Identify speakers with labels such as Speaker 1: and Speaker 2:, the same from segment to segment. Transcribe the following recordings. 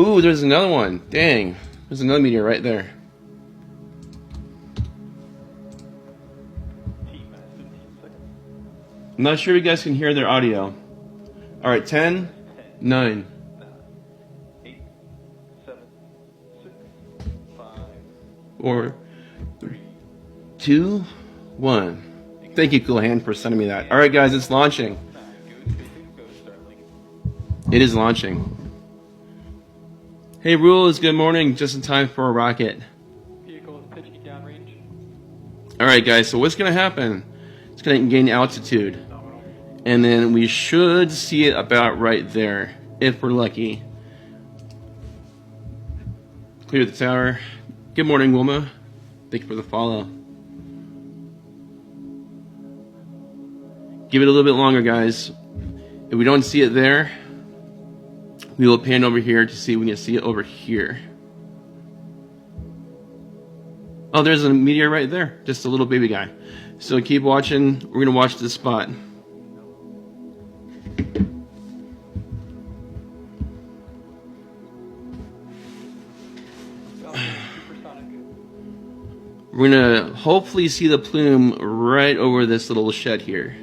Speaker 1: Ooh, there's another one. Dang. There's another meteor right there. I'm not sure if you guys can hear their audio. Alright, 10, 9,
Speaker 2: 8, 7, 6, 5,
Speaker 1: 4, 3, 2, 1. Thank you, Cool Hand, for sending me that. Alright, guys, it's launching. It is launching. Hey, Rules, good morning. Just in time for a rocket.
Speaker 2: Vehicle is pitching downrange.
Speaker 1: Alright, guys, so what's going to happen? It's going to gain altitude. And then we should see it about right there, if we're lucky. Clear the tower. Good morning, Wilma. Thank you for the follow. Give it a little bit longer, guys. If we don't see it there, we will pan over here to see if we can see it over here. Oh, there's a meteor right there. Just a little baby guy. So keep watching. We're going to watch this spot. We're going to hopefully see the plume right over this little shed here.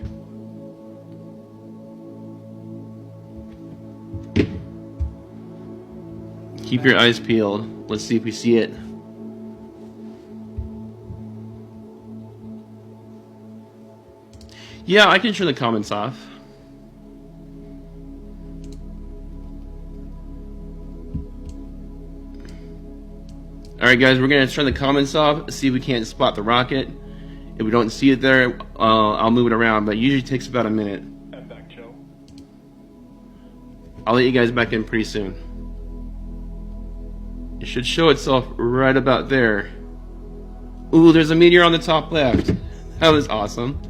Speaker 1: Keep your eyes peeled. Let's see if we see it. Yeah, I can turn the comments off. Alright guys, we're going to turn the comments off, see if we can't spot the rocket. If we don't see it there, I'll move it around, but it usually takes about a minute.
Speaker 2: Back, Joe.
Speaker 1: I'll let you guys back in pretty soon. It should show itself right about there. Ooh, there's a meteor on the top left. That was awesome.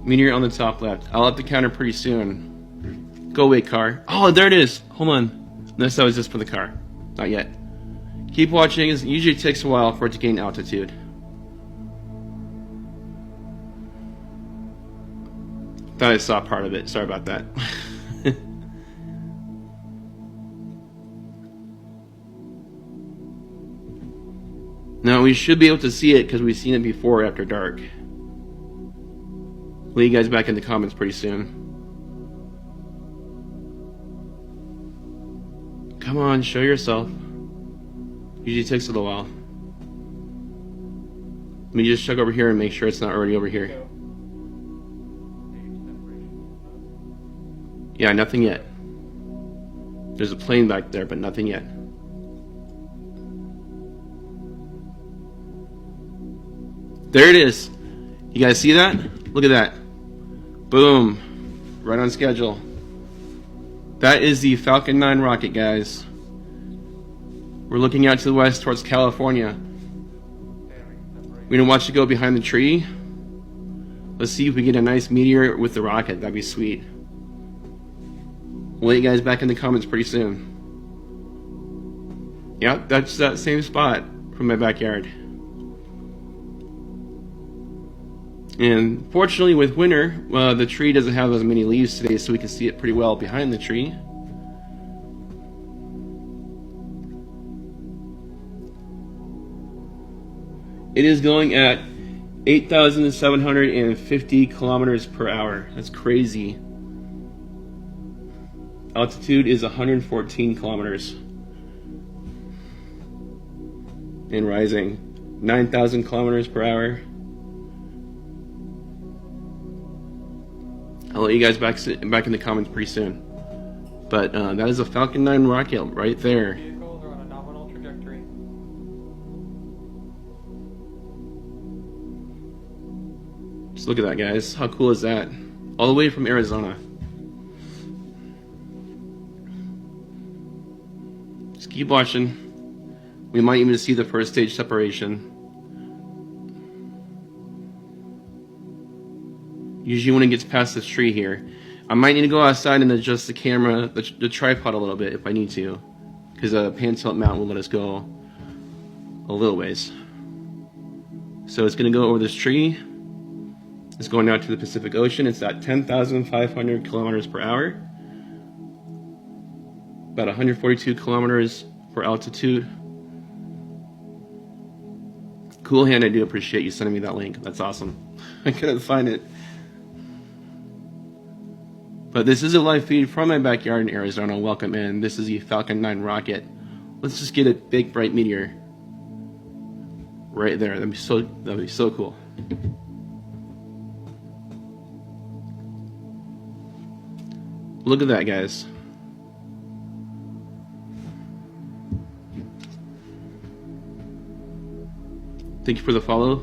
Speaker 1: Meteor on the top left. I'll have to counter pretty soon. Go away, car. Oh, there it is. Hold on. Unless that was just for the car. Not yet. Keep watching. It usually takes a while for it to gain altitude. Thought I saw part of it. Sorry about that. Now we should be able to see it because we've seen it before after dark. We'll you guys back in the comments pretty soon. Come on, show yourself. Usually takes a little while. Let me just check over here and make sure it's not already over here. Yeah, nothing yet. There's a plane back there, but nothing yet. There it is. You guys see that? Look at that. Boom. Right on schedule. That is the Falcon 9 rocket, guys. We're looking out to the west towards California. We're going to watch it go behind the tree. Let's see if we get a nice meteor with the rocket. That'd be sweet. We'll let you guys back in the comments pretty soon. Yep, that's that same spot from my backyard. And fortunately with winter, the tree doesn't have as many leaves today, so we can see it pretty well behind the tree. It is going at 8,750 kilometers per hour. That's crazy. Altitude is 114 kilometers. And rising. 9,000 kilometers per hour. I'll let you guys back in the comments pretty soon. But that is a Falcon 9 rocket right there.
Speaker 2: Vehicles are on a nominal trajectory.
Speaker 1: Just look at that, guys. How cool is that? All the way from Arizona. Just keep watching. We might even see the first stage separation. Usually when it gets past this tree here, I might need to go outside and adjust the camera, the tripod a little bit if I need to, because a pan tilt mount will let us go a little ways. So it's going to go over this tree. It's going out to the Pacific Ocean. It's at 10,500 kilometers per hour. about 142 kilometers for altitude. Cool hand, I do appreciate you sending me that link. That's awesome. I couldn't find it. But this is a live feed from my backyard in Arizona. Welcome in. This is the Falcon 9 rocket. Let's just get a big bright meteor right there. That'd be so cool. Look at that, guys. Thank you for the follow.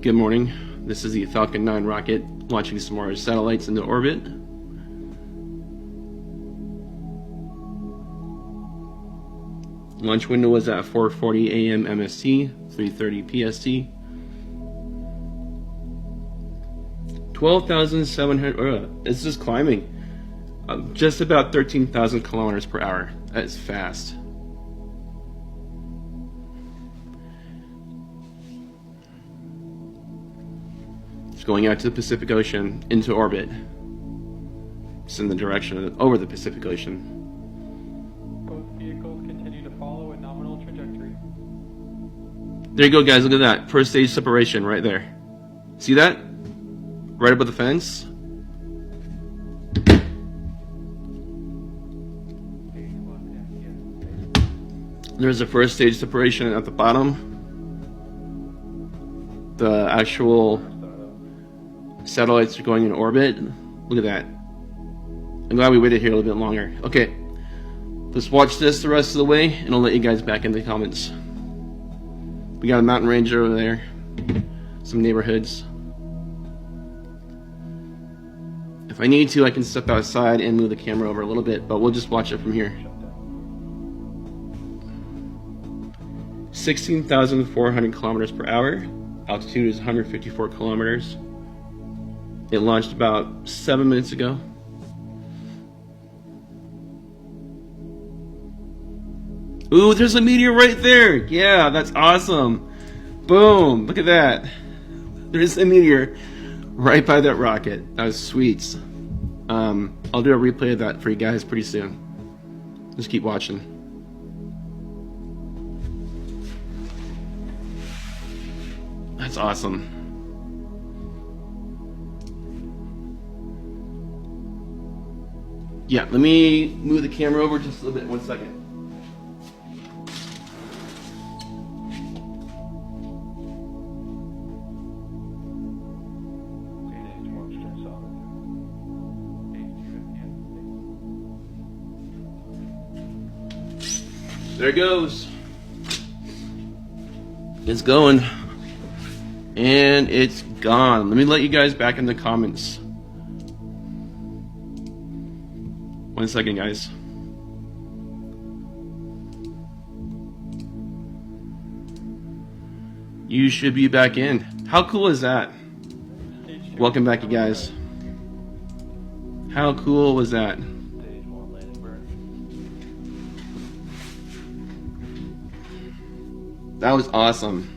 Speaker 1: Good morning. This is the Falcon 9 rocket launching some more satellites into orbit. Launch window was at 4:40 a.m. MST, 3:30 PST. 12,700. It's just climbing. Just about 13,000 kilometers per hour. That's fast. It's going out to the Pacific Ocean into orbit. It's in the direction of over the Pacific Ocean.
Speaker 2: Both vehicles continue to follow a nominal trajectory.
Speaker 1: There you go, guys. Look at that. First stage separation right there. See that? Right above the fence. There's a first stage separation at the bottom. The actual satellites are going in orbit. Look at that. I'm glad we waited here a little bit longer. Okay, let's watch this the rest of the way, and I'll let you guys back in the comments. We got a mountain range over there, some neighborhoods. If I need to, I can step outside and move the camera over a little bit, but we'll just watch it from here. 16,400 kilometers per hour. Altitude is 154 kilometers. It launched about 7 minutes ago. Ooh, there's a meteor right there. Yeah, that's awesome. Boom, look at that. There's a meteor right by that rocket. That was sweet. I'll do a replay of that for you guys pretty soon. Just keep watching. That's awesome. Yeah, let me move the camera over just a little bit. 1 second. There it goes. It's going. And it's gone. Let me let you guys back in the comments. 1 second, guys. You should be back in. How cool is that? Welcome back, you guys. How cool was that?
Speaker 2: Stage 1 landing burn.
Speaker 1: That was awesome.